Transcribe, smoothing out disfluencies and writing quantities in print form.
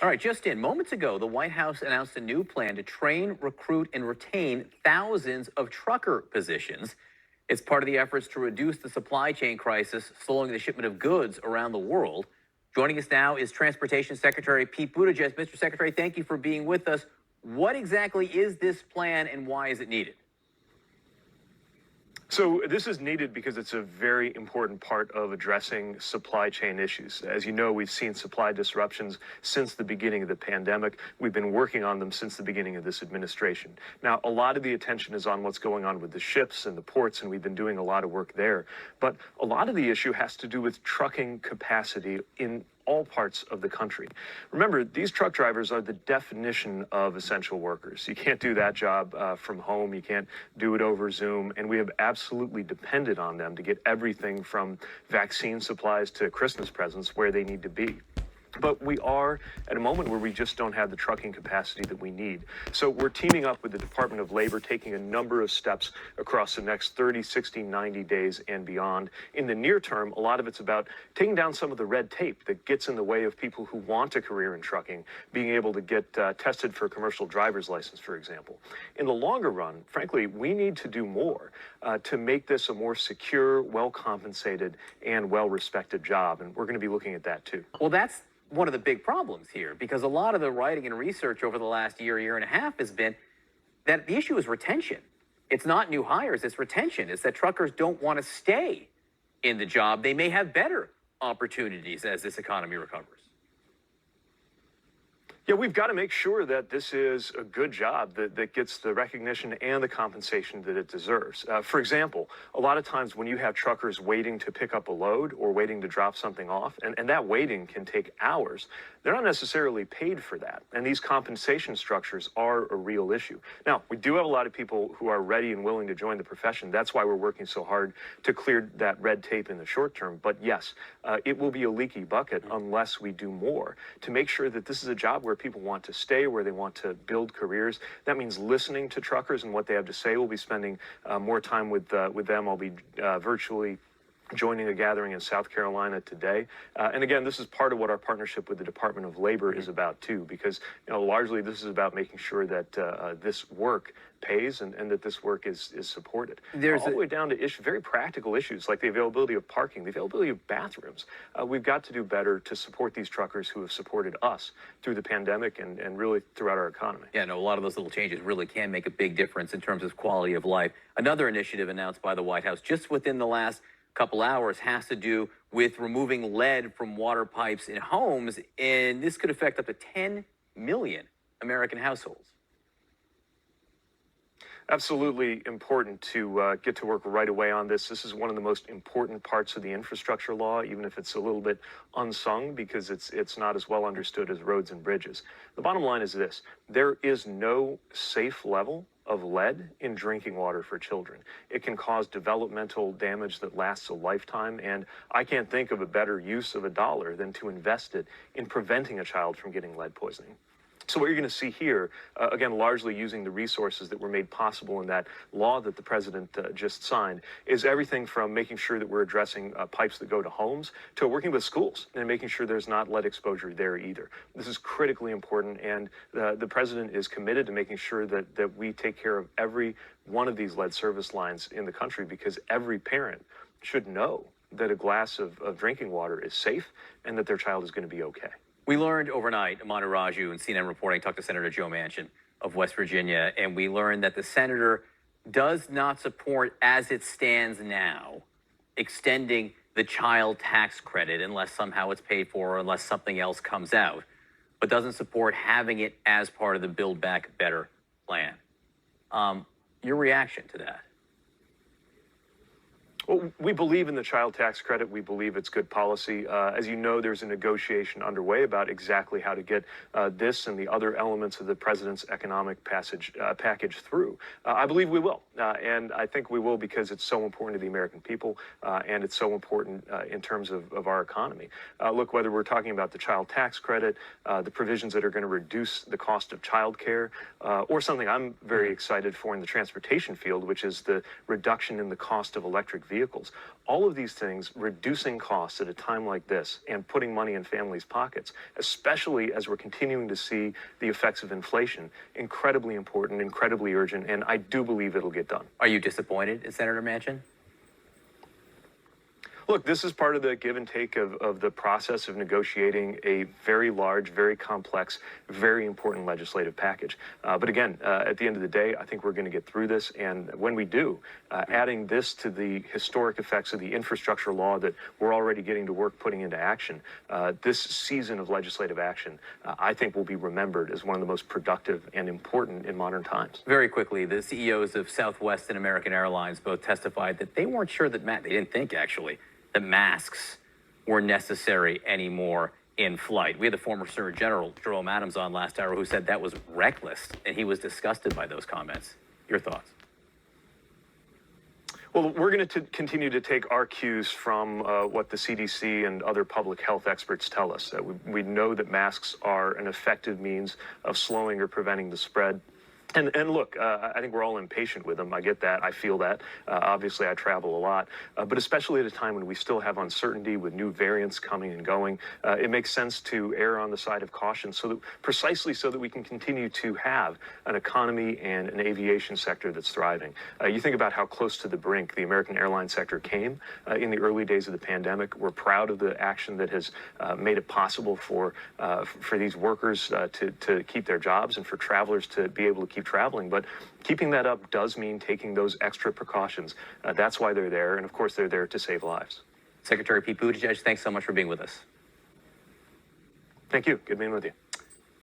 All right, just in moments ago, the White House announced a new plan to train, recruit, and retain thousands of trucker positions. It's part of the efforts to reduce the supply chain crisis, slowing the shipment of goods around the world. Joining us now is Transportation Secretary Pete Buttigieg. Mr. Secretary, thank you for being with us. What exactly is this plan and why is it needed? So this is needed because it's a very important part of addressing supply chain issues. As you know, we've seen supply disruptions since the beginning of the pandemic. We've been working on them since the beginning of this administration. Now, a lot of the attention is on what's going on with the ships and the ports, and we've been doing a lot of work there. But a lot of the issue has to do with trucking capacity in all parts of the country. Remember, these truck drivers are the definition of essential workers. You can't do that job from home. You can't do it over Zoom. And we have absolutely depended on them to get everything from vaccine supplies to Christmas presents where they need to be. But we are at a moment where we just don't have the trucking capacity that we need. So we're teaming up with the Department of Labor, taking a number of steps across the next 30, 60, 90 days and beyond. In the near term, a lot of it's about taking down some of the red tape that gets in the way of people who want a career in trucking, being able to get tested for a commercial driver's license, for example. In the longer run, frankly, we need to do more to make this a more secure, well-compensated, and well-respected job. And we're going to be looking at that, too. Well, that's one of the big problems here, because a lot of the writing and research over the last year and a half has been that the issue is retention. It's not new hires, it's retention. It's that truckers don't want to stay in the job. They may have better opportunities as this economy recovers. Yeah, we've got to make sure that this is a good job that gets the recognition and the compensation that it deserves. For example, a lot of times when you have truckers waiting to pick up a load or waiting to drop something off, and that waiting can take hours, they're not necessarily paid for that. And these compensation structures are a real issue. Now, we do have a lot of people who are ready and willing to join the profession. That's why we're working so hard to clear that red tape in the short term. But yes, it will be a leaky bucket unless we do more to make sure that this is a job where people want to stay, where they want to build careers. That means listening to truckers and what they have to say. We'll be spending more time with them. I'll be virtually joining a gathering in South Carolina today. And again, this is part of what our partnership with the Department of Labor is about too, because largely this is about making sure that this work pays and that this work is supported. There's all the way down to very practical issues like the availability of parking, the availability of bathrooms. We've got to do better to support these truckers who have supported us through the pandemic and really throughout our economy. Yeah, no, a lot of those little changes really can make a big difference in terms of quality of life. Another initiative announced by the White House just within the last couple hours has to do with removing lead from water pipes in homes, and this could affect up to 10 million American households. Absolutely important to get to work right away on this. This is one of the most important parts of the infrastructure law, even if it's a little bit unsung because it's not as well understood as roads and bridges. The bottom line is this: there is no safe level of lead in drinking water for children. It can cause developmental damage that lasts a lifetime, and I can't think of a better use of a dollar than to invest it in preventing a child from getting lead poisoning. So what you're going to see here, again, largely using the resources that were made possible in that law that the president just signed, is everything from making sure that we're addressing pipes that go to homes to working with schools and making sure there's not lead exposure there either. This is critically important, and the president is committed to making sure that we take care of every one of these lead service lines in the country, because every parent should know that a glass of drinking water is safe and that their child is going to be okay. We learned overnight, Manu Raju and CNN reporting talked to Senator Joe Manchin of West Virginia, and we learned that the senator does not support, as it stands now, extending the child tax credit unless somehow it's paid for or unless something else comes out, but doesn't support having it as part of the Build Back Better plan. Your reaction to that? Well, we believe in the child tax credit. We believe it's good policy. As you know, there's a negotiation underway about exactly how to get this and the other elements of the president's economic package through. I believe we will, and I think we will because it's so important to the American people, and it's so important in terms of our economy. Look, whether we're talking about the child tax credit, the provisions that are going to reduce the cost of child care, or something I'm very excited for in the transportation field, which is the reduction in the cost of electric vehicles. vehicles. All of these things, reducing costs at a time like this and putting money in families' pockets, especially as we're continuing to see the effects of inflation, incredibly important, incredibly urgent, and I do believe it'll get done. Are you disappointed in Senator Manchin? Look, this is part of the give and take of the process of negotiating a very large, very complex, very important legislative package. But again, at the end of the day, I think we're going to get through this. And when we do, adding this to the historic effects of the infrastructure law that we're already getting to work putting into action, this season of legislative action, I think will be remembered as one of the most productive and important in modern times. Very quickly, the CEOs of Southwest and American Airlines both testified that they weren't sure that they didn't think actually that masks were necessary anymore in flight. We had the former Surgeon General Jerome Adams on last hour who said that was reckless, and he was disgusted by those comments. Your thoughts? Well, we're going to continue to take our cues from what the CDC and other public health experts tell us. We know that masks are an effective means of slowing or preventing the spread. And look, I think we're all impatient with them. I get that. I feel that. Obviously, I travel a lot. But especially at a time when we still have uncertainty with new variants coming and going, it makes sense to err on the side of caution precisely so that we can continue to have an economy and an aviation sector that's thriving. You think about how close to the brink the American airline sector came in the early days of the pandemic. We're proud of the action that has made it possible for these workers to keep their jobs and for travelers to be able to keep traveling, but keeping that up does mean taking those extra precautions. That's why they're there, and of course they're there to save lives. Secretary Pete Buttigieg, thanks so much for being with us. Thank you. Good being with you.